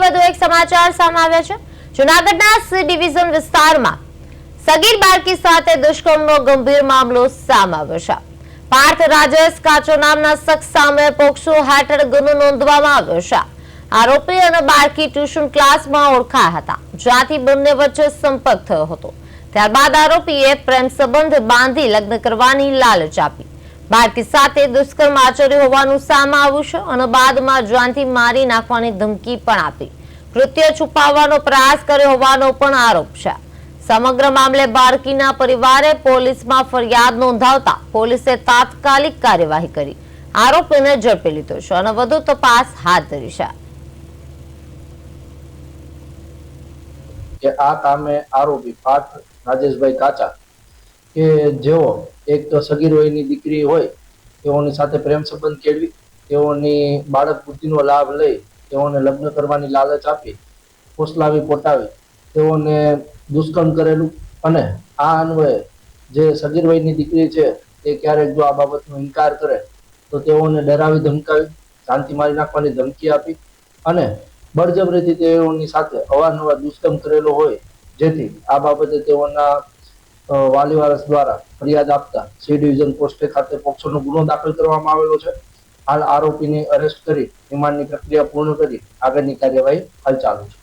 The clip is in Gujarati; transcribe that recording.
વધુ એક સમાચાર સામે આવ્યા છે। જૂનાગઢના સી ડિવિઝન વિસ્તારમાં સગીર બાળકી સાથે દુષ્કર્મનો ગંભીર મામલો સામે આવ્યો છે। પાર્થ રાજેશ કાચો નામના શખ્સ સામે પોક્સો હેઠળ ગુનો નોંધવામાં આવ્યો છે। આરોપી અને બાળકી ટ્યુશન ક્લાસમાં ઓળખાયા હતા, જ્યાંથી બંને વચ્ચે સંપર્ક થયો હતો। ત્યારબાદ આરોપીએ પ્રેમ સંબંધ બાંધી લગ્ન કરવાની લાલચ આપી બાળકી સાથે દુષ્કર્મ આચર્યું હોવાનું સામે આવ્યું છે અને બાદમાં જાનથી મારી નાખવાની ધમકી પણ આપી કૃત્ય છુપાવવાનો પ્રયાસ કર્યો હોવાનો પણ આરોપ છે। સમગ્ર મામલે બાળકીના પરિવારે પોલીસમાં ફરિયાદ નોંધાવતા પોલીસે તાત્કાલિક કાર્યવાહી કરી આરોપીને ઝડપી લીધો છે અને વધુ તપાસ હાથ ધરી છે। કે આ કામે આરોપી પાર્થ રાજેશભાઈ કાચા કે જેઓ એક સગીર વયની દીકરી હોય તેઓની સાથે પ્રેમ સંબંધ કેળવી તેઓની બાળક બુદ્ધિનો લાભ લઈ તેઓને લગ્ન કરવાની લાલચ આપી ફોસલાવી પોટાવી તેઓને દુષ્કર્મ કરેલું અને આ અન્વયે જે સગીર વયની દીકરી છે તે ક્યારેક જો આ બાબતનો ઇનકાર કરે તો તેઓને ડરાવી ધમકાવી જાનથી મારી નાખવાની ધમકી આપી અને બળજબરીથી તેઓની સાથે અવારનવાર દુષ્કર્મ કરેલો હોય, જેથી આ બાબતે તેઓના વાલી વારસ દ્વારા ફરિયાદ આપતા સી ડિવિઝન પોસ્ટે ખાતે પોક્સોનો ગુનો દાખલ કરવામાં આવેલો છે। હાલ આરોપીને અરેસ્ટ કરી રિમાન્ડની પ્રક્રિયા પૂર્ણ કરી આગળની કાર્યવાહી હાલ ચાલુ છે।